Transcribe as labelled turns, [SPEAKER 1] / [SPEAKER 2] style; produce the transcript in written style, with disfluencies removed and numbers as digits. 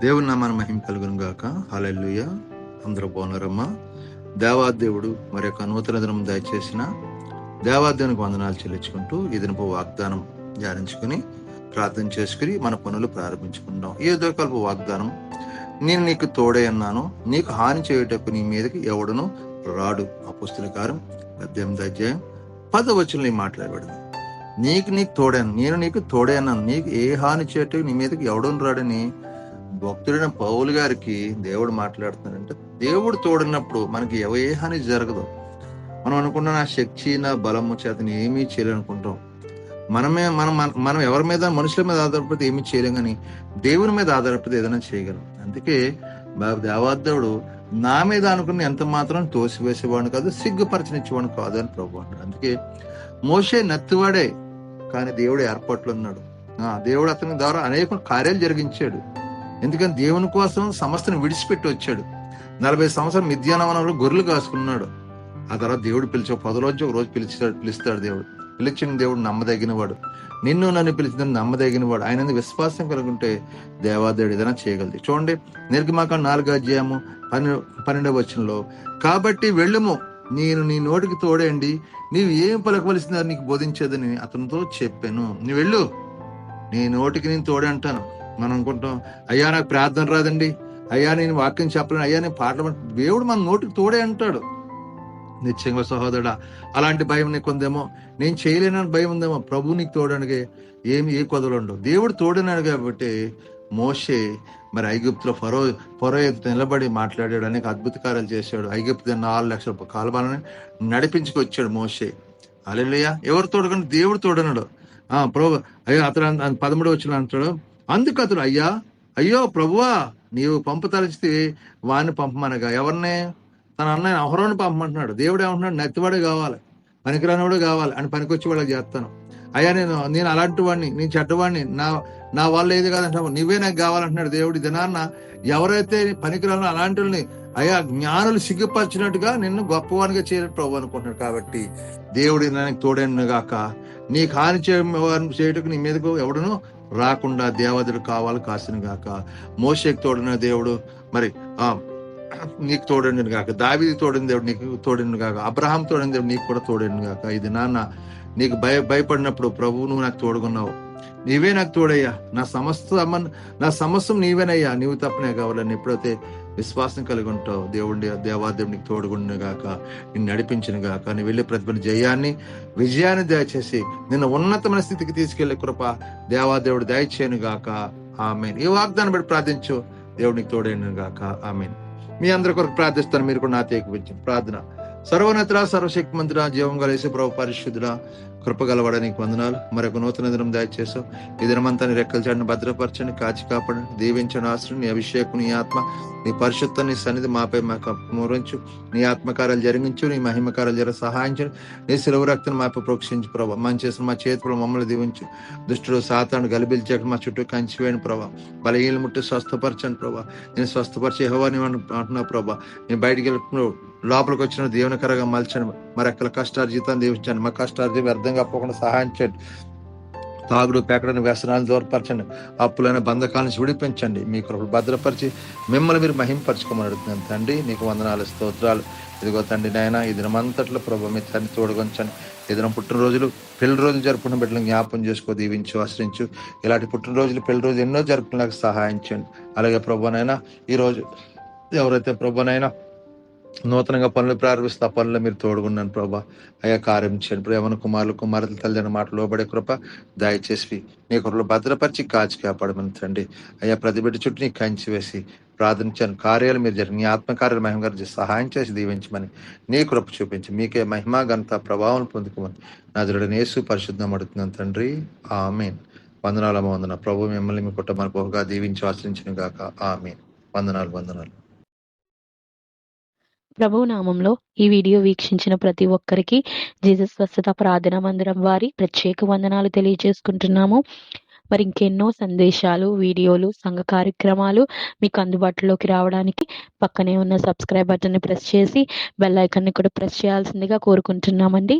[SPEAKER 1] దేవుని నామాన మహిమ కలుగును గాక. హల్లెలూయా. అందరూ బాగున్నారమ్మా. దేవాదేవుడు మరి యొక్క నూతన దినం దయచేసిన దేవాదేవునికి వందనాలు చెల్లించుకుంటూ ఈ దినపు వాగ్దానం ధ్యానించుకుని ప్రార్థన చేసుకుని మన పనులు ప్రారంభించుకుంటాం. ఈ ఉదయకాలపు వాగ్దానం, నేను నీకు తోడే అన్నాను, నీకు హాని చేయుటకు నీ మీదకి ఎవడును రాడు. అపోస్తలుల కార్యం 18వ అధ్యాయం 10వ వచనంలో మాట్లాడబడింది. నీకు తోడాను, నేను నీకు తోడే అన్నాను, నీకు ఏ హాని చేయటకు నీ మీదకి ఎవడను రాడని భక్తుడైన పౌలు గారికి దేవుడు మాట్లాడుతున్నాడంటే, దేవుడు తోడున్నప్పుడు మనకి ఏ హాని జరగదు. మనం అనుకున్న నా శక్తి నా బలము చేతని ఏమీ చేయలేనుకుంటాం. మనం ఎవరి మీద, మనుషుల మీద ఆధారపడితే ఏమీ చేయలేం, కానీ దేవుని మీద ఆధారపడితే ఏదైనా చేయగలం. అందుకే దేవాదేవుడు నా మీద అనుకుని ఎంత మాత్రం తోసివేసేవాడు కాదు, సిగ్గుపరచనిచ్చేవాడు కాదు అని ప్రభు అంటాడు. అందుకే మోషే నత్తివాడే, కానీ దేవుడు ఏర్పాట్లు ఉన్నాడు. దేవుడు అతని ద్వారా అనేక కార్యాలు జరిగించాడు. ఎందుకని దేవుని కోసం సమస్తను విడిచిపెట్టి వచ్చాడు. 40 సంవత్సరాలు మిద్యానవనంలో గొర్రెలు కాసుకున్నాడు. ఆ తర్వాత దేవుడు పిలిచి 10 రోజు ఒక రోజు పిలుస్తాడు. దేవుడు పిలిచిన దేవుడు నమ్మదగిన వాడు. నిన్ను నన్ను పిలిచిన నమ్మదగిన వాడు. ఆయన విశ్వాసం కలుగుంటే దేవాదేవుడు ఏదైనా చేయగలదు. చూడండి, నిర్గమాకాండం 4వ అధ్యాయము 12వ వచనంలో, కాబట్టి వెళ్ళుము, నేను నీ నోటికి తోడేండి, నీవు ఏం పలకవలసిందో నీకు బోధించేదని అతనితో చెప్పాను. నువ్వు వెళ్ళు, నీ నోటికి నేను తోడే అంటాను. మనం అనుకుంటాం, అయ్యా నాకు ప్రార్థన రాదండి, అయ్యా నేను వాక్యం చెప్పలేను, అయ్యా నేను పాటలు. దేవుడు మన నోటికి తోడే అంటాడు. నిశ్చయంగా సహోదరుడా, అలాంటి భయం నీకు ఉందేమో, నేను చేయలేనని భయం ఉందేమో, ప్రభు నీకు తోడనగా ఏ కొదలు ఉండవు. దేవుడు తోడనాడు కాబట్టి మోషే మరి ఐగుప్తులో ఫరో ఎదుట నిలబడి మాట్లాడాడు, అనేక అద్భుత కార్యాలు చేశాడు. ఐగుప్తు 4 లక్షల కాలబాలని నడిపించుకొచ్చాడు మోషే. హల్లెలూయా. ఎవరు తోడుకంటే దేవుడు తోడన్నాడు. ప్రభు అయ్యో అతను 13వ వచనం అంటాడు, అందుకు అతడు అయ్యో ప్రభువా, నీవు పంపుతలిస్తే వాడిని పంపమనగా. ఎవరిని? తన అన్నయ్య అహరోను పంపమంటున్నాడు. దేవుడు ఏమంటున్నాడు? నత్తివాడే కావాలి, పనికిరానివాడు కావాలి, అని పనికొచ్చి వాళ్ళకి చేస్తాను. అయ్యా నేను అలాంటి వాడిని, నేను చెడ్డవాడిని, నా వల్ల ఏది కాదంటావు, నువ్వే నాకు కావాలంటున్నాడు దేవుడు. దినాన్న ఎవరైతే పనికిరానో అలాంటి వాళ్ళని అయ్యా జ్ఞానులు సిగ్గుపరిచినట్టుగా నిన్ను గొప్పవానిగా చేయడం ప్రభు అనుకుంటున్నాడు. కాబట్టి దేవుడు నాకు తోడైన గాక, నీకు హాని చేయటకు నీ మీదకు ఎవడును రాకుండా దేవతడు కావాలి కాసిన గాక. మోషేకి తోడిన దేవుడు మరి నీకు తోడైన గాక. దావీదు తోడిన దేవుడు నీకు తోడైన గాక. అబ్రహాం తోడిన దేవుడు నీకు కూడా తోడైన గాక. ఇది నాన్న నీకు భయపడినప్పుడు ప్రభు నువ్వు నాకు తోడుకున్నావు, నీవే నాకు తోడయ్యా, నా సమస్తం నీవేనయ్యా, నీవు తప్పనే కావాలని ఎప్పుడైతే విశ్వాసం కలిగి ఉంటావు, దేవాదేవుడు నీకు తోడుగుండిన గాక, నిన్ను నడిపించిన గాక. నీ వెళ్ళే ప్రతిభను విజయాన్ని దయచేసి నిన్ను ఉన్నతమైన స్థితికి తీసుకెళ్లే కృప దేవాదేవుడు దయచేయను గాక. ఆమేన్. ఈ వాగ్దానం బట్టి ప్రార్థించు, దేవుడు నీకు తోడైన గాక. ఆమేన్. మీ అందరి కొరకు ప్రార్థిస్తాను, మీరు కూడా నాతో ఏకీభవించు. ప్రార్థన. సర్వోన్నతుడ, సర్వశక్తిమంతుడ, జీవం గల యేసు ప్రభు పరిశుద్ధుడా, కృపగలవాడ నీకు వందనాలు. మరొక నూతన దినం దయచేసావు. ఈ దినమంతా నీ రెక్కల చాటును భద్రపరచండి, కాచి కాపాడండి, దీవించండి, ఆశ్రయం, నీ అభిషేకం, నీ ఆత్మ, నీ పరిశుద్ధం, నీ సన్నిధి మాపై మాకు మూరించు. నీ ఆత్మకార్యాలు జరిగించు, నీ మహిమకార్యాలు జర సహాయించండి. నీ సిలువ రక్తం మాపై ప్రోక్షించు ప్రభావ. మనం చేసిన మా చేతులు మమ్మల్ని దీవించు. దుష్టుడు సాతాను గలిబిల్చాక మా చుట్టూ కంచివేయండి ప్రభావ. బలహీనలు ముట్టి స్వస్థపరచండి ప్రభావ. నేను స్వస్థపరిచి యెహోవాని అంటున్నా ప్రభావ. నేను బయటికి వెళ్ళిన లోపలికి వచ్చిన దేవునికరంగా మలచండి. మరి అక్కడ కష్టార్జితాన్ని దీవించండి. మా కష్టార్జీ వ్యర్థంగా పోకుండా సహాయం చేయండి. తాగుడు పేకడని వ్యసనాలను దూరపరచండి. అప్పులైన బంధకాల నుంచి విడిపించండి. మీ కృపలు భద్రపరిచి మిమ్మల్ని మీరు మహింపరచుకోమని అడుగుతున్నాను తండ్రి. నీకు వందనాలు, స్తోత్రాలు. ఇదిగో తండ్రి నాయన, ఈ దినమంతట్లో ప్రభు మీ తండ్రి తోడుగొంచండి. ఏదైనా పుట్టినరోజులు, పెళ్లి రోజులు జరుపుకున్న బిడ్డలను జ్ఞాపం చేసుకో, దీవించు, ఆశ్రయించు. ఇలాంటి పుట్టినరోజులు, పెళ్లి రోజులు ఎన్నో జరుపుకునేలాగా సహాయం చేయండి. అలాగే ప్రభునైనా ఈరోజు ఎవరైతే ప్రభునైనా నూతనంగా పనులు ప్రారంభిస్తే ఆ పనులు మీరు తోడుగున్నాను ప్రభా. అయ్యా కార్యం చేయండి. ప్రేమను కుమారుల తల్లిదండ్రుల మాటలు లోబడే కృప దయచేసి మీ కృపలో భద్రపరిచి కాచి కాపాడమని తండ్రి. అయ్యా ప్రతి బిడ్డ చుట్టూ నీకు కంచి వేసి ప్రార్థించాను. కార్యాలు మీరు జరిగి నీ ఆత్మకార్యాలు మహిమ గారు సహాయం చేసి దీవించమని నీ కృప చూపించి మీకే మహిమ ఘనత ప్రభావం పొందుకోమని నా దృఢ యేసు పరిశుద్ధం అడుగుతున్నాను తండ్రి. ఆమేన్. వందన ప్రభు మిమ్మల్ని మీ కుటుంబాన్ని బహుగా దీవించి ఆశ్రయించిన గాక. ఆమేన్. వందనాలు.
[SPEAKER 2] ప్రభువు నామంలో ఈ వీడియో వీక్షించిన ప్రతి ఒక్కరికి జీసస్ స్వస్థత ప్రార్థనా మందిరం వారి ప్రత్యేక వందనాలు తెలియజేసుకుంటున్నాము. మరి ఇంకెన్నో సందేశాలు, వీడియోలు, సంఘ కార్యక్రమాలు మీకు అందుబాటులోకి రావడానికి పక్కనే ఉన్న సబ్స్క్రైబ్ బటన్ని ప్రెస్ చేసి బెల్ ఐకాన్ని కూడా ప్రెస్ చేయాల్సిందిగా కోరుకుంటున్నామండి.